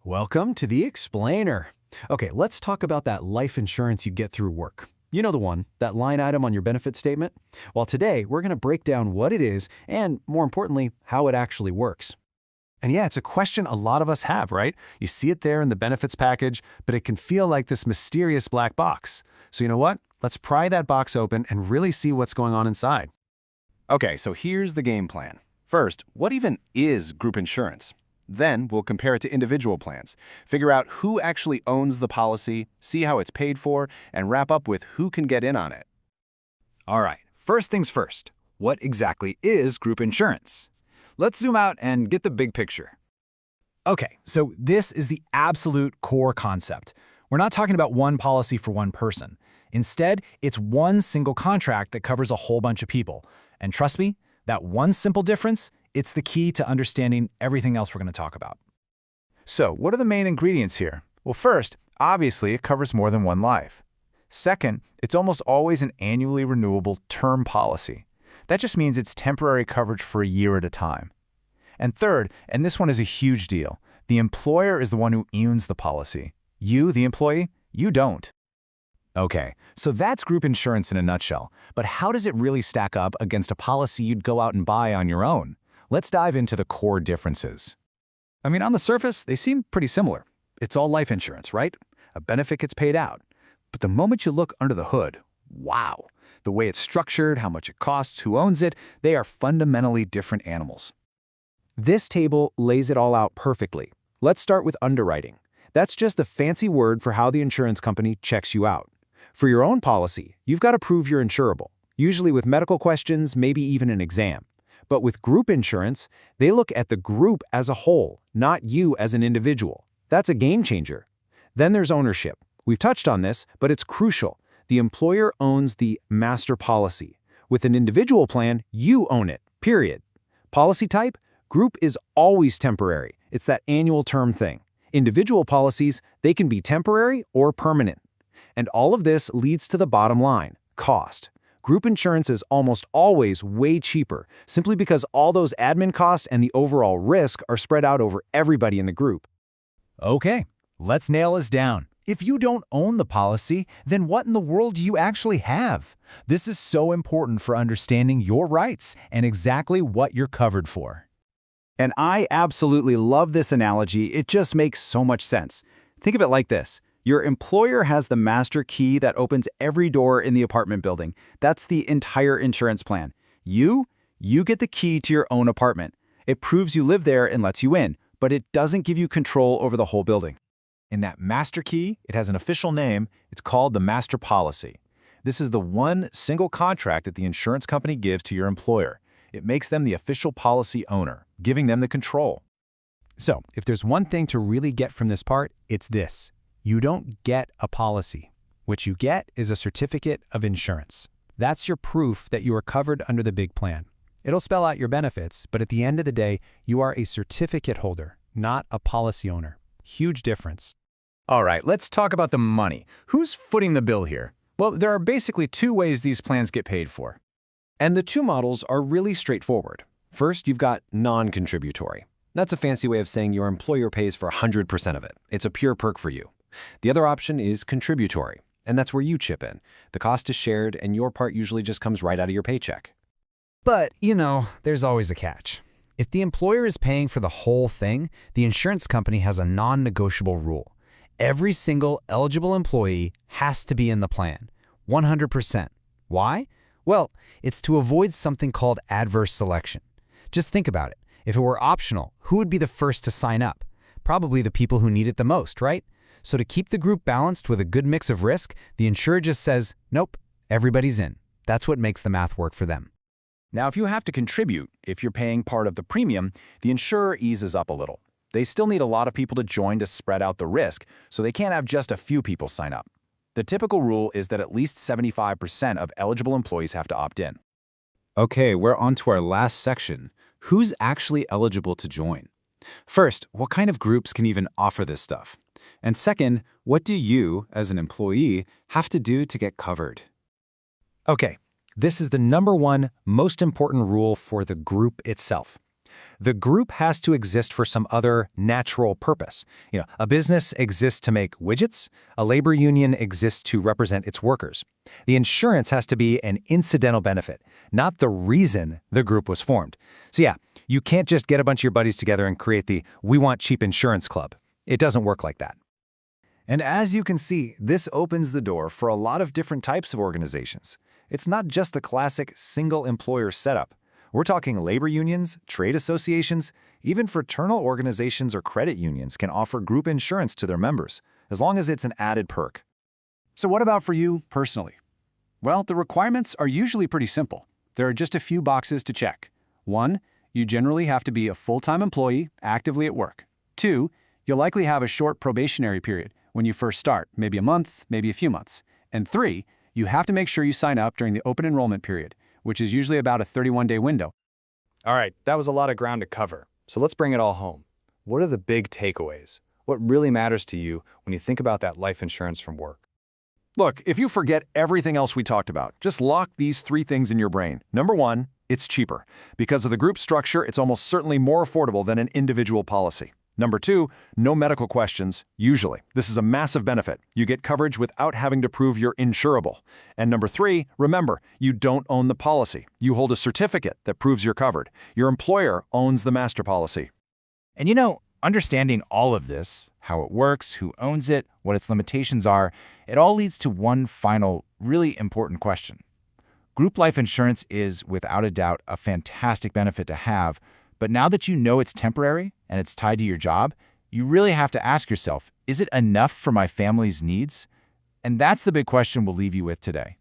Welcome to the Explainer. Okay, let's talk about that life insurance you get through work. You know the one, that line item on your benefit statement? Well, today we're going to break down what it is and, more importantly, how it actually works. And yeah, it's a question a lot of us have, right? You see it there in the benefits package, but it can feel like this mysterious black box. So you know what? Let's pry that box open and really see what's going on inside. Okay, so here's the game plan. First, what even is group insurance? Then we'll compare it to individual plans, figure out who actually owns the policy, see how it's paid for, and wrap up with who can get in on it. All right, first things first. What exactly is group insurance? Let's zoom out and get the big picture. Okay, so this is the absolute core concept. We're not talking about one policy for one person. Instead, it's one single contract that covers a whole bunch of people. And trust me, that one simple difference, it's the key to understanding everything else we're going to talk about. So, what are the main ingredients here? Well, first, obviously, it covers more than one life. Second, it's almost always an annually renewable term policy. That just means it's temporary coverage for a year at a time. And third, and this one is a huge deal, the employer is the one who owns the policy. You, the employee, you don't. Okay, so that's group insurance in a nutshell. But how does it really stack up against a policy you'd go out and buy on your own? Let's dive into the core differences. I mean, on the surface, they seem pretty similar. It's all life insurance, right? A benefit gets paid out. But the moment you look under the hood, wow! The way it's structured, how much it costs, who owns it, they are fundamentally different animals. This table lays it all out perfectly. Let's start with underwriting. That's just a fancy word for how the insurance company checks you out. For your own policy, you've got to prove you're insurable, usually with medical questions, maybe even an exam. But with group insurance, they look at the group as a whole, not you as an individual. That's a game changer. Then there's ownership. We've touched on this, but it's crucial. The employer owns the master policy. With an individual plan, you own it, period. Policy type? Group is always temporary. It's that annual term thing. Individual policies, they can be temporary or permanent. And all of this leads to the bottom line, cost. Group insurance is almost always way cheaper, simply because all those admin costs and the overall risk are spread out over everybody in the group. Okay, let's nail this down. If you don't own the policy, then what in the world do you actually have? This is so important for understanding your rights and exactly what you're covered for. And I absolutely love this analogy. It just makes so much sense. Think of it like this. Your employer has the master key that opens every door in the apartment building. That's the entire insurance plan. You get the key to your own apartment. It proves you live there and lets you in, but it doesn't give you control over the whole building. In that master key, it has an official name. It's called the master policy. This is the one single contract that the insurance company gives to your employer. It makes them the official policy owner, giving them the control. So, if there's one thing to really get from this part, it's this. You don't get a policy. What you get is a certificate of insurance. That's your proof that you are covered under the big plan. It'll spell out your benefits, but at the end of the day, you are a certificate holder, not a policy owner. Huge difference. All right, let's talk about the money. Who's footing the bill here? Well, there are basically two ways these plans get paid for. And the two models are really straightforward. First, you've got non-contributory. That's a fancy way of saying your employer pays for 100% of it. It's a pure perk for you. The other option is contributory, and that's where you chip in. The cost is shared, and your part usually just comes right out of your paycheck. But, there's always a catch. If the employer is paying for the whole thing, the insurance company has a non-negotiable rule. Every single eligible employee has to be in the plan, 100%. Why? Well, it's to avoid something called adverse selection. Just think about it. If it were optional, who would be the first to sign up? Probably the people who need it the most, right? So to keep the group balanced with a good mix of risk, the insurer just says, nope, everybody's in. That's what makes the math work for them. Now, if you have to contribute, if you're paying part of the premium, the insurer eases up a little. They still need a lot of people to join to spread out the risk, so they can't have just a few people sign up. The typical rule is that at least 75% of eligible employees have to opt in. Okay, we're on to our last section. Who's actually eligible to join? First, what kind of groups can even offer this stuff? And second, what do you, as an employee, have to do to get covered? Okay, this is the number one most important rule for the group itself. The group has to exist for some other natural purpose. A business exists to make widgets. A labor union exists to represent its workers. The insurance has to be an incidental benefit, not the reason the group was formed. So yeah, you can't just get a bunch of your buddies together and create the "We Want Cheap Insurance Club." It doesn't work like that. And as you can see, this opens the door for a lot of different types of organizations. It's not just the classic single-employer setup. We're talking labor unions, trade associations, even fraternal organizations or credit unions can offer group insurance to their members, as long as it's an added perk. So what about for you personally? Well, the requirements are usually pretty simple. There are just a few boxes to check. 1, you generally have to be a full-time employee actively at work. 2, you'll likely have a short probationary period when you first start, maybe a month, maybe a few months. And 3, you have to make sure you sign up during the open enrollment period, which is usually about a 31-day window. All right, that was a lot of ground to cover. So let's bring it all home. What are the big takeaways? What really matters to you when you think about that life insurance from work? Look, if you forget everything else we talked about, just lock these 3 things in your brain. Number 1, it's cheaper. Because of the group structure, it's almost certainly more affordable than an individual policy. Number 2, no medical questions, usually. This is a massive benefit. You get coverage without having to prove you're insurable. And number 3, remember, you don't own the policy. You hold a certificate that proves you're covered. Your employer owns the master policy. And understanding all of this, how it works, who owns it, what its limitations are, it all leads to one final, really important question. Group life insurance is, without a doubt, a fantastic benefit to have, but now that you know it's temporary and it's tied to your job, you really have to ask yourself, is it enough for my family's needs? And that's the big question we'll leave you with today.